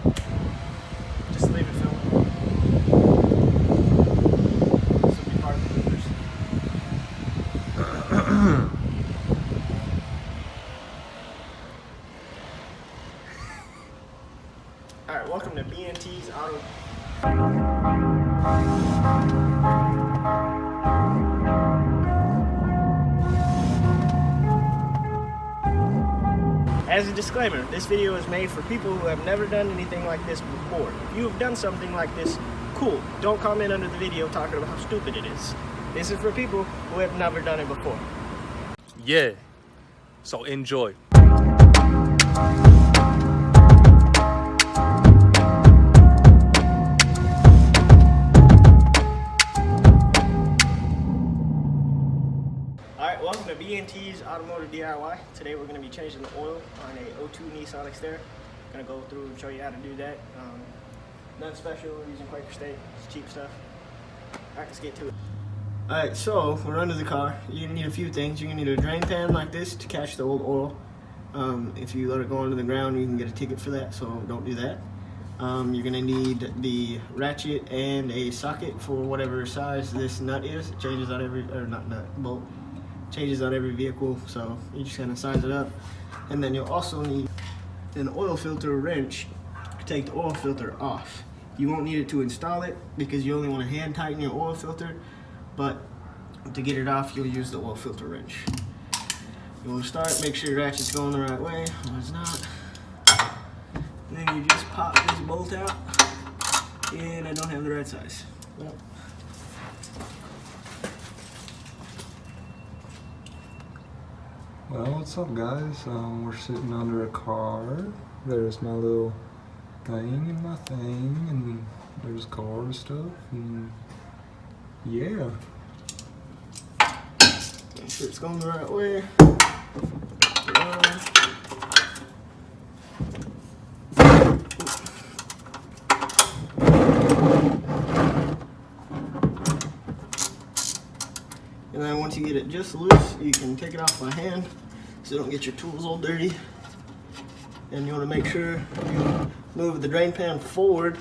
Just leave it film. This will be part of the bloopers. Alright, welcome to BNT's Auto. As a disclaimer, this video is made for people who have never done anything like this before. If you have done something like this, cool. Don't comment under the video talking about how stupid it is. This is for people who have never done it before. Yeah, so enjoy. Alright, welcome to BNT's Automotive DIY. Today we're going to be changing the oil on a 02 Nissan Xterra. I'm going to go through and show you how to do that. Nothing special, we're using Quaker State, it's cheap stuff. Alright, let's get to it. Alright, so we're under the car. You're going to need a few things. You're going to need a drain pan like this to catch the old oil. If you let it go into the ground, you can get a ticket for that, so don't do that. You're going to need the ratchet and a socket for whatever size this nut is. It changes on every, or not nut, bolt. Changes on every vehicle, so you just kind of size it up. And then you'll also need an oil filter wrench to take the oil filter off. You won't need it to install it because you only want to hand tighten your oil filter, but to get it off, you'll use the oil filter wrench. You want to start, make sure your ratchet's going the right way. If it's not, and then you just pop this bolt out, and I don't have the right size. Well, well, what's up guys? We're sitting under a car. There's my little thing and my thing, and there's car and stuff, and yeah. Make sure it's going the right way. And then once you get it just loose, you can take it off by hand so you don't get your tools all dirty. And you want to make sure you move the drain pan forward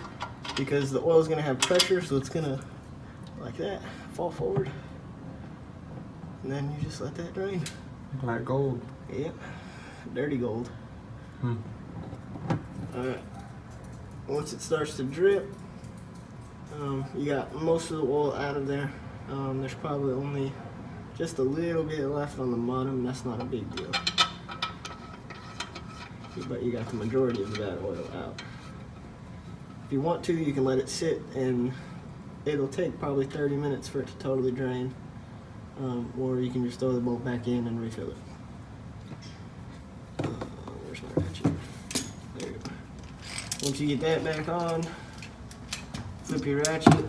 because the oil is going to have pressure, so it's going to, like that, fall forward. And then you just let that drain. Black gold. Yep, dirty gold. Alright, once it starts to drip, you got most of the oil out of there. There's probably only just a little bit left on the bottom. That's not a big deal. But you got the majority of the bad oil out. If you want to, you can let it sit, and it'll take probably 30 minutes for it to totally drain. Or you can just throw the bolt back in and refill it. Where's my ratchet? There you go. Once you get that back on, flip your ratchet.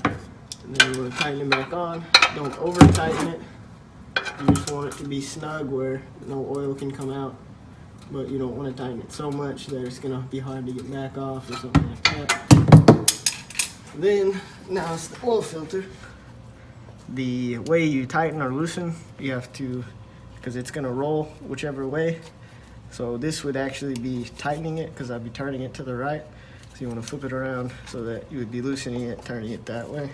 And then you want to tighten it back on. Don't over tighten it. You just want it to be snug where no oil can come out. But you don't want to tighten it so much that it's going to be hard to get back off or something like that. Then, now it's the oil filter. The way you tighten or loosen, you have to, because it's going to roll whichever way. So this would actually be tightening it because I'd be turning it to the right. So you want to flip it around so that you would be loosening it, turning it that way.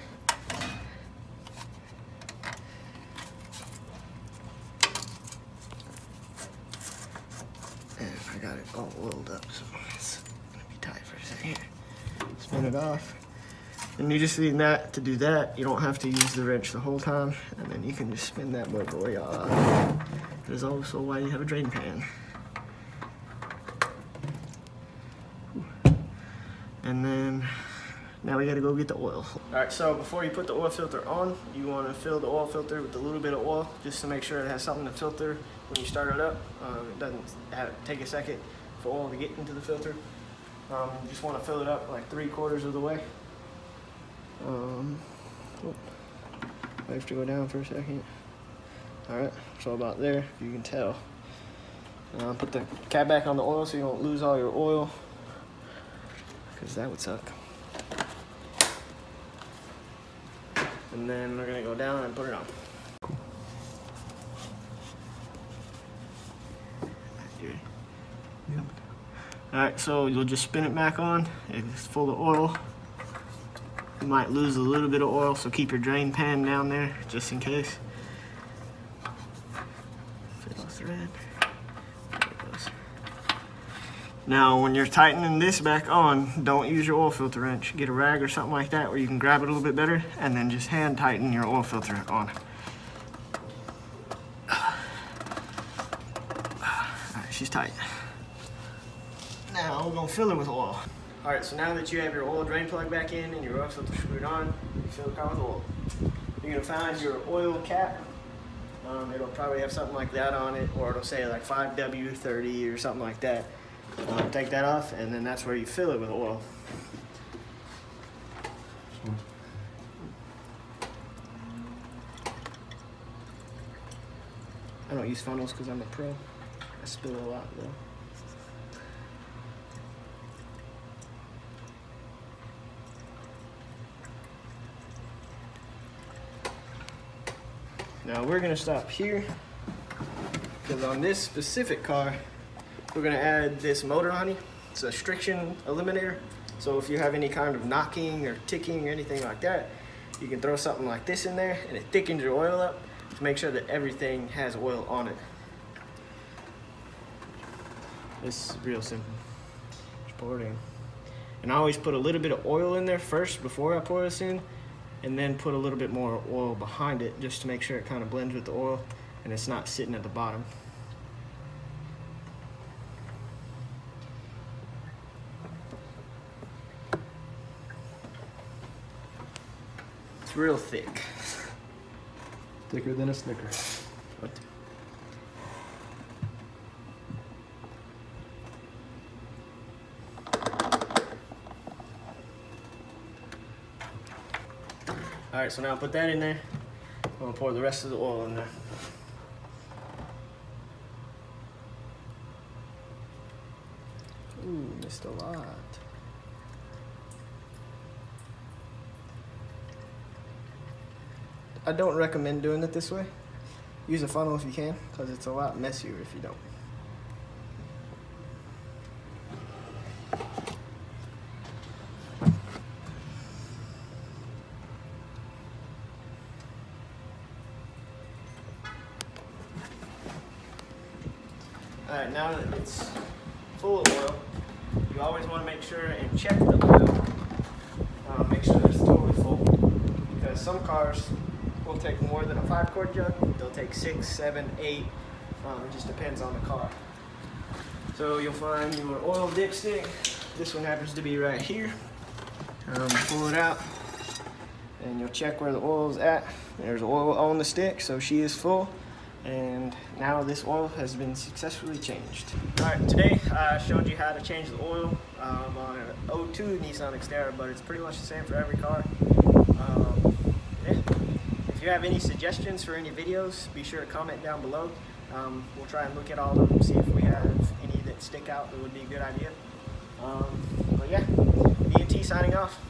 And I got it all oiled up, so it's going to be tight for a second. Spin it off. And you just need that to do that. You don't have to use the wrench the whole time. And then you can just spin that boy off. That is also why you have a drain pan. And then, now we gotta go get the oil. Alright, so before you put the oil filter on, you wanna fill the oil filter with a little bit of oil, just to make sure it has something to filter when you start it up. It doesn't take a second for oil to get into the filter. You just wanna fill it up like 3/4 of the way. I have to go down for a second. Alright, so about there, if you can tell. Put the cap back on the oil so you don't lose all your oil, because that would suck. And then we're gonna go down and put it on. Alright, so you'll just spin it back on. It's full of oil. You might lose a little bit of oil, so keep your drain pan down there just in case. Fiddle thread. There it goes. Now, when you're tightening this back on, don't use your oil filter wrench. Get a rag or something like that where you can grab it a little bit better, and then just hand tighten your oil filter on. Alright, she's tight. Now we're gonna fill it with oil. Alright, so now that you have your oil drain plug back in and your oil filter screwed on, you fill the car with oil. You're gonna find your oil cap. It'll probably have something like that on it, or it'll say like 5W30 or something like that. Take that off, and then that's where you fill it with oil. I don't use funnels because I'm a pro. I spill a lot though. Now we're gonna stop here because on this specific car, we're gonna add this motor honey. It's a friction eliminator. So if you have any kind of knocking or ticking or anything like that, you can throw something like this in there and it thickens your oil up to make sure that everything has oil on it. This is real simple. Just pour it in. And I always put a little bit of oil in there first before I pour this in, and then put a little bit more oil behind it just to make sure it kind of blends with the oil and it's not sitting at the bottom. It's real thick. Thicker than a Snicker. What? Alright, so now put that in there. I'm gonna pour the rest of the oil in there. Ooh, missed a lot. I don't recommend doing it this way. Use a funnel if you can, because it's a lot messier if you don't. Alright, now that it's full of oil, you always want to make sure and check the oil. Make sure that it's totally full. Because some cars will take more than a 5-quart jug. They'll take 6, 7, 8. It just depends on the car. So you'll find your oil dipstick. This one happens to be right here. Pull it out and you'll check where the oil is at. There's oil on the stick, so she is full. And now this oil has been successfully changed. Alright, today I showed you how to change the oil on an 02 Nissan Xterra, but it's pretty much the same for every car. Yeah. If you have any suggestions for any videos, be sure to comment down below. We'll try and look at all of them, see if we have any that stick out that would be a good idea. But yeah, B&T signing off.